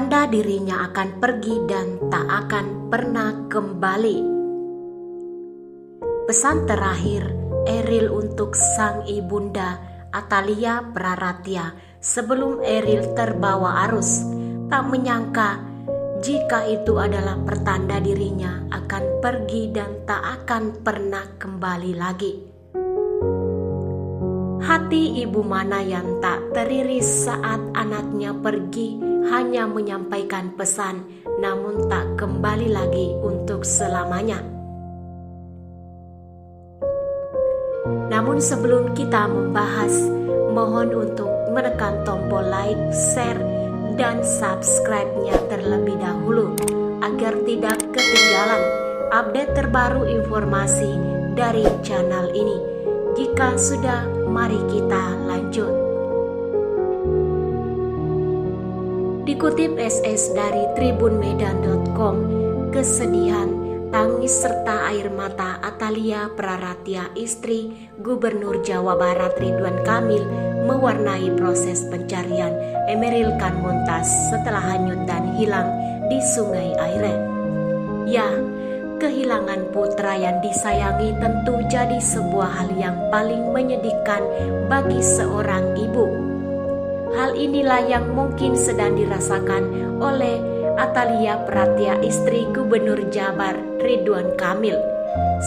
pertanda dirinya akan pergi dan tak akan pernah kembali. Pesan terakhir Eril untuk sang ibunda Atalia Praratia sebelum Eril terbawa arus. Tak menyangka jika itu adalah pertanda dirinya akan pergi dan tak akan pernah kembali lagi. Hati ibu mana yang tak teriris saat anaknya pergi, hanya menyampaikan pesan namun tak kembali lagi untuk selamanya. Namun sebelum kita membahas, mohon untuk menekan tombol like, share, dan subscribe-nya terlebih dahulu agar tidak ketinggalan update terbaru informasi dari channel ini. Jika sudah, mari kita lanjut. Dikutip SS dari tribunmedan.com, kesedihan, tangis serta air mata Atalia Praratia, istri Gubernur Jawa Barat Ridwan Kamil, mewarnai proses pencarian Emeril Khan Mumtaz setelah hanyut dan hilang di Sungai Aire. Ya, kehilangan putra yang disayangi tentu jadi sebuah hal yang paling menyedihkan bagi seorang ibu. Hal inilah yang mungkin sedang dirasakan oleh Atalia Praratia, istri Gubernur Jabar Ridwan Kamil.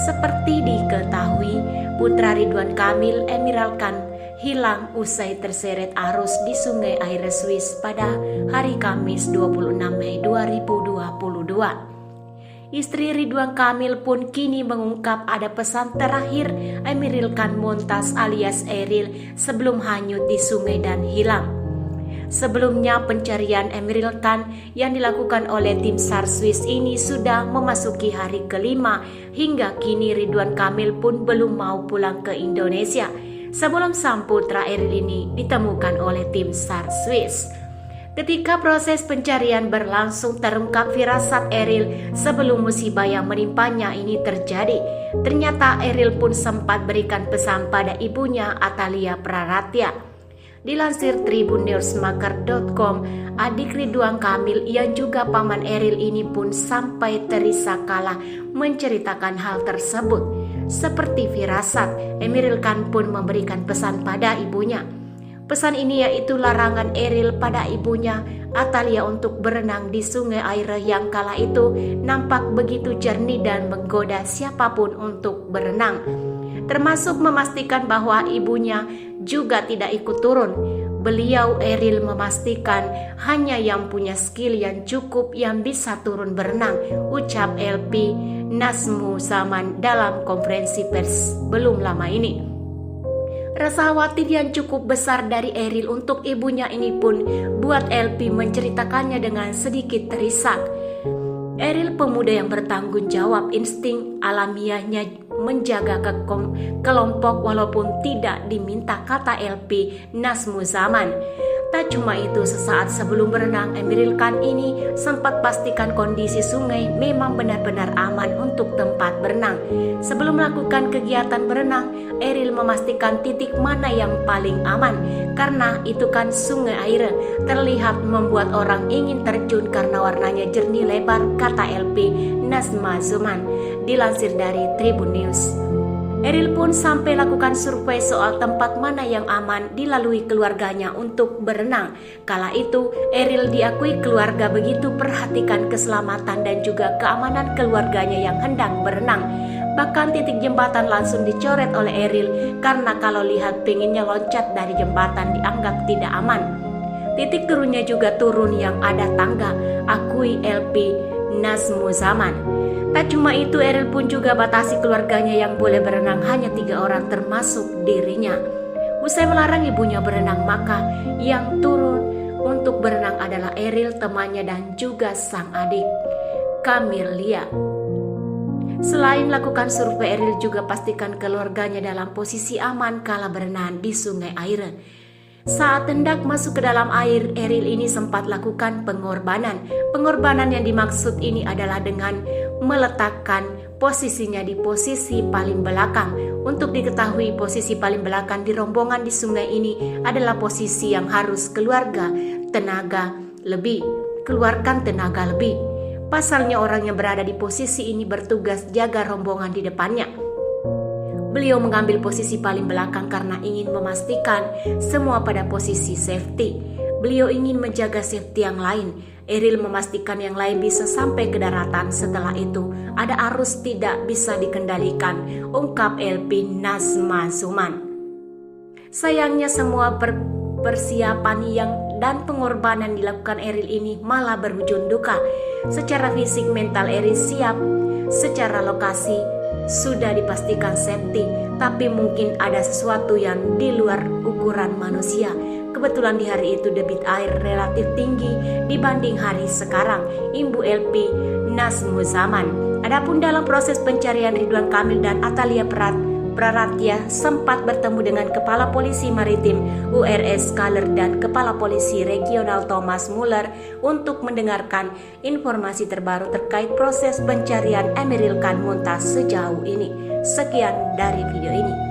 Seperti diketahui, putra Ridwan Kamil, Emeril Khan, hilang usai terseret arus di Sungai Aire Swiss pada hari Kamis 26 Mei 2022. Istri Ridwan Kamil pun kini mengungkap ada pesan terakhir Emeril Khan Mumtaz alias Eril sebelum hanyut di sungai dan hilang. Sebelumnya pencarian Emeril Khan yang dilakukan oleh tim SAR Swiss ini sudah memasuki hari kelima, hingga kini Ridwan Kamil pun belum mau pulang ke Indonesia sebelum sang putra Eril ini ditemukan oleh tim SAR Swiss. Ketika proses pencarian berlangsung, terungkap firasat Eril sebelum musibah yang menimpanya ini terjadi. Ternyata Eril pun sempat berikan pesan pada ibunya Atalia Praratia. Dilansir tribunnewsmaker.com, adik Ridwan Kamil yang juga paman Eril ini pun sampai terisak kalah menceritakan hal tersebut. Seperti firasat, Emeril Khan pun memberikan pesan pada ibunya. Pesan ini yaitu larangan Eril pada ibunya Atalia untuk berenang di Sungai Aire yang kala itu nampak begitu jernih dan menggoda siapapun untuk berenang. Termasuk memastikan bahwa ibunya juga tidak ikut turun. Beliau Eril memastikan hanya yang punya skill yang cukup yang bisa turun berenang, ucap LP Nazmu Zaman dalam konferensi pers belum lama ini. Rasa khawatir yang cukup besar dari Eril untuk ibunya ini pun buat LP menceritakannya dengan sedikit terisak. Eril pemuda yang bertanggung jawab, insting alamiahnya menjaga kelompok walaupun tidak diminta, kata LP Nazmu Zaman. Tak cuma itu, sesaat sebelum berenang, Emeril Khan ini sempat pastikan kondisi sungai memang benar-benar aman untuk tempat berenang. Sebelum melakukan kegiatan berenang, Eril memastikan titik mana yang paling aman, karena itu kan Sungai Aire terlihat membuat orang ingin terjun karena warnanya jernih lebar, kata LP Nazma Zaman. Dilansir dari Tribun News. Eril pun sampai lakukan survei soal tempat mana yang aman dilalui keluarganya untuk berenang. Kala itu, Eril diakui keluarga begitu perhatikan keselamatan dan juga keamanan keluarganya yang hendak berenang. Bahkan titik jembatan langsung dicoret oleh Eril karena kalau lihat pengennya loncat dari jembatan dianggap tidak aman. Titik turunnya juga turun yang ada tangga, akui LP Nazmu Zaman. Tak cuma itu, Eril pun juga batasi keluarganya yang boleh berenang hanya 3 orang termasuk dirinya. Usai melarang ibunya berenang, maka yang turun untuk berenang adalah Eril, temannya dan juga sang adik Camelia. Selain lakukan survei, Eril juga pastikan keluarganya dalam posisi aman kala berenang di Sungai Aire. Saat hendak masuk ke dalam air, Eril ini sempat lakukan pengorbanan. Pengorbanan yang dimaksud ini adalah dengan meletakkan posisinya di posisi paling belakang. Untuk diketahui, posisi paling belakang di rombongan di sungai ini adalah posisi yang harus keluarga tenaga lebih. keluarkan tenaga lebih. Pasalnya orang yang berada di posisi ini bertugas jaga rombongan di depannya. Beliau mengambil posisi paling belakang karena ingin memastikan semua pada posisi safety. Beliau ingin menjaga safety yang lain. Eril memastikan yang lain bisa sampai ke daratan. Setelah itu, ada arus tidak bisa dikendalikan, ungkap LP Nazma Zuman. Sayangnya semua persiapan dan pengorbanan dilakukan Eril ini malah berujung duka. Secara fisik mental Eril siap, secara lokasi sudah dipastikan safety, tapi mungkin ada sesuatu yang di luar ukuran manusia. Kebetulan di hari itu debit air relatif tinggi dibanding hari sekarang, imbu LP Nazma Zuman. Adapun dalam proses pencarian, Ridwan Kamil dan Atalia Praratya sempat bertemu dengan Kepala Polisi Maritim URS Kaler dan Kepala Polisi Regional Thomas Muller untuk mendengarkan informasi terbaru terkait proses pencarian Emeril Khan Mumtaz sejauh ini. Sekian dari video ini.